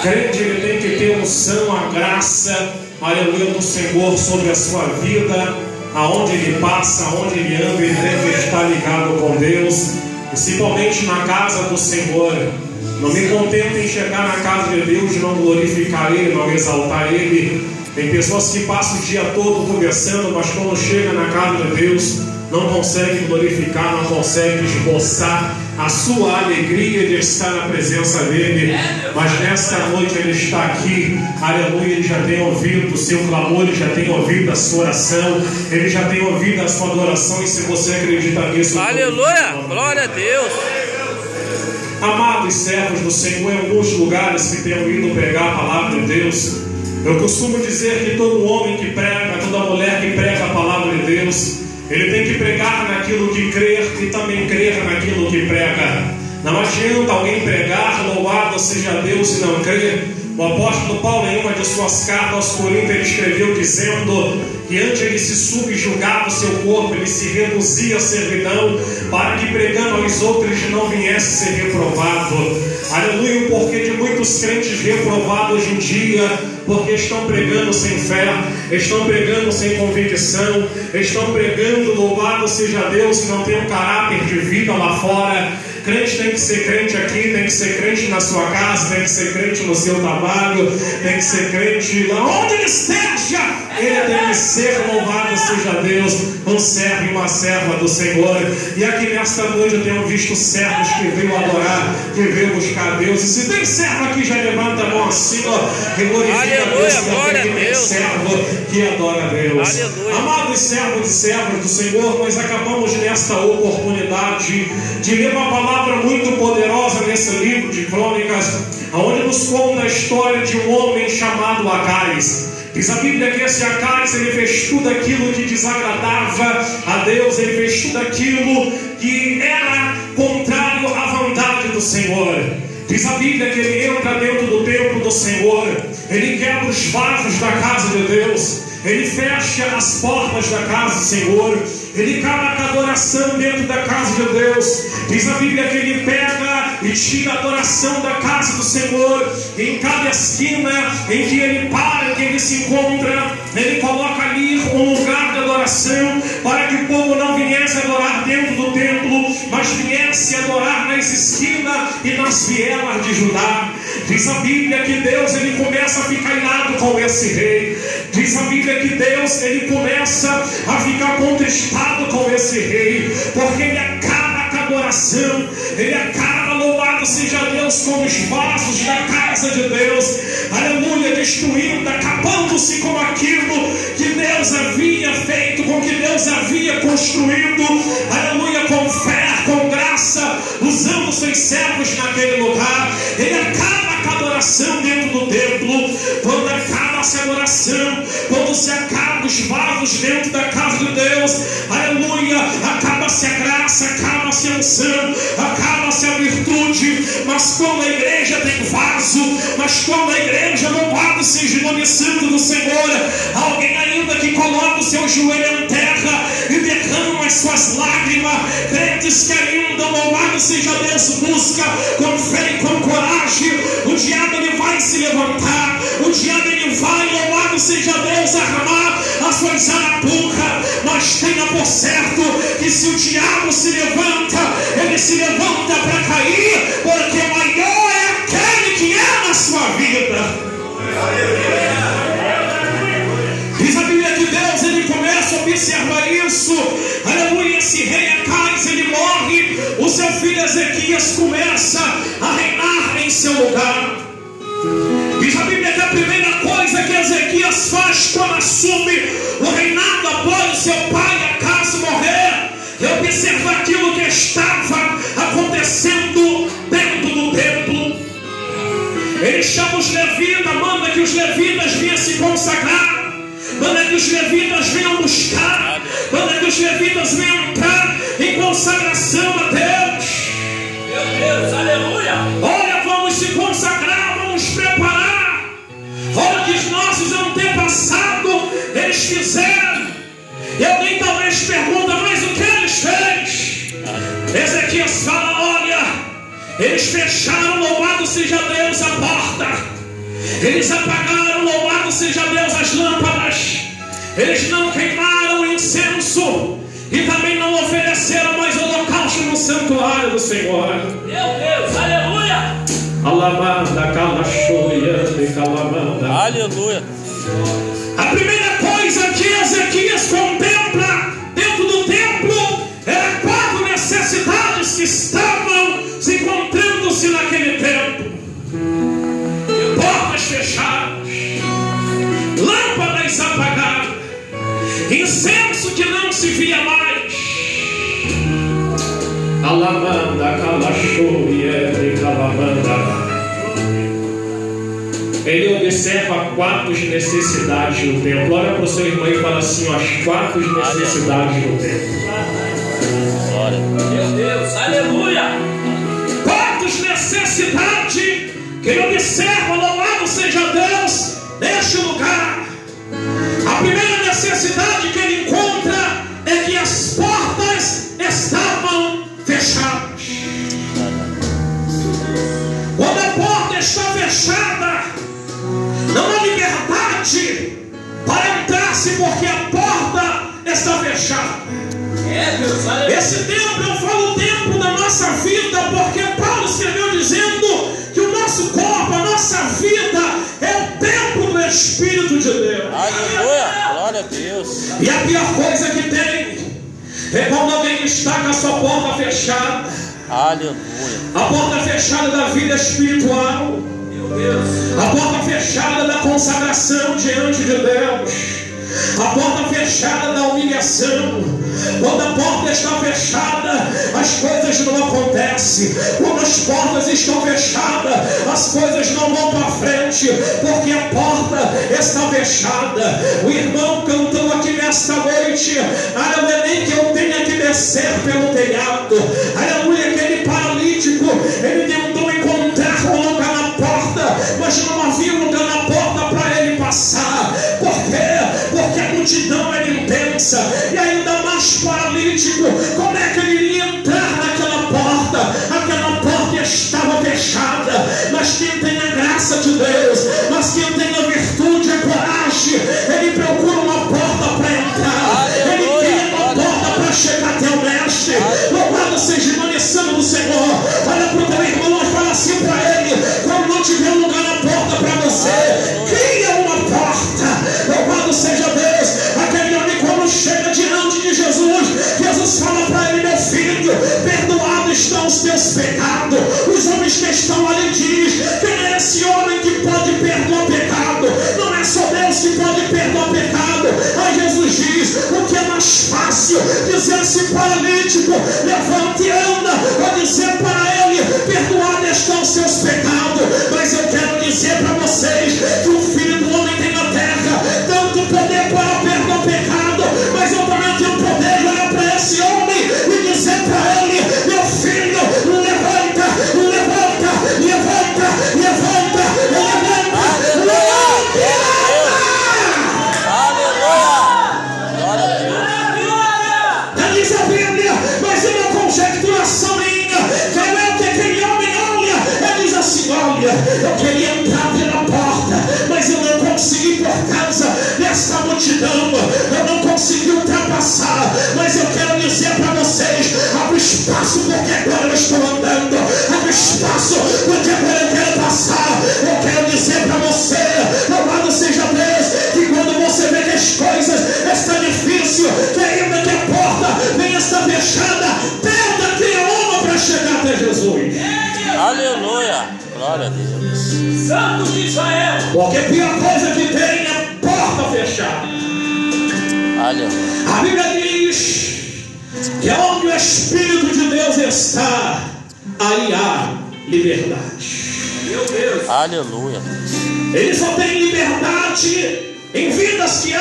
Crente, ele tem que ter unção, a graça, aleluia, do Senhor sobre a sua vida. Aonde ele passa, aonde ele anda, ele deve estar ligado com Deus, principalmente na casa do Senhor. Não me contento em chegar na casa de Deus e não glorificar Ele, não exaltar Ele. Tem pessoas que passam o dia todo conversando, mas quando chega na casa de Deus, não consegue glorificar, não consegue esboçar a sua alegria de estar na presença dEle. Mas nesta noite Ele está aqui, aleluia. Ele já tem ouvido o seu clamor, Ele já tem ouvido a sua oração, Ele já tem ouvido a sua adoração. E se você acredita nisso, aleluia, glória a Deus. Amados servos do Senhor, em alguns lugares que tenham ido pregar a palavra de Deus, eu costumo dizer que todo homem que prega, toda mulher que prega a palavra de Deus, ele tem que pregar naquilo que crer e também crer naquilo que prega. Não adianta alguém pregar, louvado seja Deus, e não crer. O apóstolo Paulo, em uma de suas cartas aos Coríntios, ele escreveu dizendo que antes ele se subjugava o seu corpo, ele se reduzia à servidão, para que pregando aos outros não viesse ser reprovado. Aleluia, porque de muitos crentes reprovados hoje em dia, porque estão pregando sem fé, estão pregando sem convicção, estão pregando, louvado seja Deus, e não tem um caráter de vida lá fora. Crente tem que ser crente aqui, tem que ser crente na sua casa, tem que ser crente no seu trabalho, tem que ser crente lá onde ele esteja. Ele tem que ser, louvado seja Deus, um servo e uma serva do Senhor. E aqui nesta noite eu tenho visto servos que veio adorar, que veio buscar Deus. E se tem servo aqui, já levanta a mão assim, ó, que glorifica a Deus. Glória a Deus. Tem servo que adora a Deus. Aleluia. Amados servos e servas do Senhor, nós acabamos nesta oportunidade de ler uma palavra muito poderosa nesse livro de Crônicas, onde nos conta a história de um homem chamado Acais. Diz a Bíblia que esse Acais, ele fez tudo aquilo que desagradava a Deus, ele fez tudo aquilo que era contrário à vontade do Senhor. Diz a Bíblia que ele entra dentro do templo do Senhor, ele quebra os vasos da casa de Deus, ele fecha as portas da casa do Senhor, ele acaba com a adoração dentro da casa de Deus. Diz a Bíblia que ele pega e tira a adoração da casa do Senhor. Em cada esquina em que ele para, que ele se encontra, ele coloca ali um lugar de adoração, para que o povo não viesse adorar dentro do templo, mas viesse adorar nas esquinas e nas vielas de Judá. Diz a Bíblia que Deus, ele começa a ficar irado com esse rei. Diz a Bíblia que Deus, ele começa a ficar contristado com esse rei, porque ele acaba com a adoração, ele acaba, louvado seja Deus, com os vasos da casa de Deus, aleluia, destruindo, acabando-se com aquilo que Deus havia feito, com que Deus havia construído, aleluia, com fé, com graça, usando seus servos naquele lugar. Ele acaba com a adoração dentro do templo. Quando acaba-se a adoração, quando se acaba os vasos dentro da casa de Deus, aleluia, acaba-se a graça, acaba-se a unção, acaba-se a virtude. Mas quando a igreja tem vaso, mas quando a igreja, louvado seja o nome santo do Senhor, alguém ainda que coloca o seu joelho em terra e derrama as suas lágrimas, crentes que ainda, louvado seja Deus, busca com fé e com coragem, o diabo ele vai se levantar, o diabo ele vai, louvado seja Deus, armar as suas arapucas. Mas tenha por certo que se o diabo se levanta, ele se levanta para cair, porque maior é aquele que é na sua vida. Diz a Bíblia que Deus, ele começa a observar isso, aleluia. Esse rei Acais, ele morre, o seu filho Ezequias começa a reinar em seu lugar. Diz a Bíblia que a primeira coisa que Ezequias faz quando assume o reinado após o seu pai Acais morrer, é observar aquilo que estava acontecendo dentro do templo. Ele chama os levitas, manda que os levitas venham se consagrar, manda que os levitas venham buscar, manda que os levitas venham entrar em consagração a Deus. Meu Deus, aleluia. Olha, vamos se consagrar, vamos preparar. Olha o que os nossos antepassados eles fizeram. E alguém talvez pergunta, mas o que eles fez? Ezequias fala, olha, eles fecharam, louvado seja Deus, a porta. Eles apagaram, louvado seja Deus, as lâmpadas. Eles não queimaram incenso e também não ofereceram mais holocausto no santuário do Senhor. Meu Deus, aleluia. Alamanda, calachoia, calamanda. Aleluia. A primeira coisa que Ezequias contempla dentro do templo era 4 necessidades que estavam se encontrando-se naquele templo: portas fechadas, lâmpadas apagadas, incenso que não se via mais. Alamanda, calachoia, calamanda. Ele observa 4 necessidades no templo. Olha para o seu irmão e fala assim: ó, as 4 necessidades no templo. Glória. Meu Deus, aleluia. 4 necessidades que ele observa, louvado seja Deus, neste lugar. A primeira necessidade que ele encontra é que as portas estavam fechadas. Quando a porta está fechada, não há liberdade para entrar-se, porque a porta está fechada. Esse tempo, eu falo o tempo da nossa vida, porque Paulo escreveu dizendo que o nosso corpo, a nossa vida é o templo do Espírito de Deus. Aleluia, glória a Deus. E a pior coisa que tem é quando alguém está com a sua porta fechada. Aleluia. A porta fechada da vida espiritual. A porta fechada da consagração diante de Deus. A porta fechada da humilhação. Quando a porta está fechada, as coisas não acontecem. Quando as portas estão fechadas, as coisas não vão para frente, porque a porta está fechada. O irmão cantou aqui nesta noite: não é nem que eu tenha que descer pelo telhado. Aleluia, aquele paralítico, ele tentou encontrar um lugar na porta, mas não havia lugar na porta para ele passar. Por quê? Porque a multidão era intensa. E ainda mais paralítico, como é que ele iria entrar naquela porta? Aquela porta estava fechada. Mas quem tem a graça de Deus, mas quem tem a virtude, a coragem, ele procura uma porta para entrar. Ele cria uma porta para chegar até o mestre. Louvado seja o nome santo do Senhor. Olha para o teu irmão e fala assim para ele: quando não tiver lugar na porta para você, cria uma porta. Louvado seja Deus. Aquele homem, quando chega diante de Jesus, Jesus fala para ele: meu filho, perdoados estão os teus pecados. Os homens que estão ali diz: quem é esse homem que pode perdoar pecado? Não é só Deus que pode perdoar pecado. Aí Jesus diz: o que é mais fácil, dizer esse paralítico, levante e anda, ou dizer para ele: perdoados estão os seus pecados? Mas eu quero dizer para vocês que o Filho do Homem tem na terra tanto poder para perdoar pecado, mas eu também tenho poder de olhar para esse homem e dizer para ele: meu filho, levanta, levanta, levanta, levanta, levanta, levanta. Aleluia. Glória a Deus. Diz a Bíblia, mas é uma conjecturação minha, quero eu que aquele homem olha, ele diz assim: olha, eu queria entrar pela porta, mas eu não consegui por causa desta multidão, eu não consegui ultrapassar. Mas eu quero dizer para vocês: abre espaço, porque agora eu estou andando. Abre espaço, porque agora eu quero passar. Eu quero dizer para você, louvado seja Deus, que quando você vê que as coisas estão difíceis, que ainda que a porta venha estar fechada, tenta criar uma para chegar até Jesus. Aleluia. Glória a Deus. Santos de Israel. Porque a pior coisa que tem é porta fechada. Aleluia. A Bíblia diz que onde o Espírito de Deus está, aí há liberdade. Meu Deus. Aleluia. Ele só tem liberdade em vidas que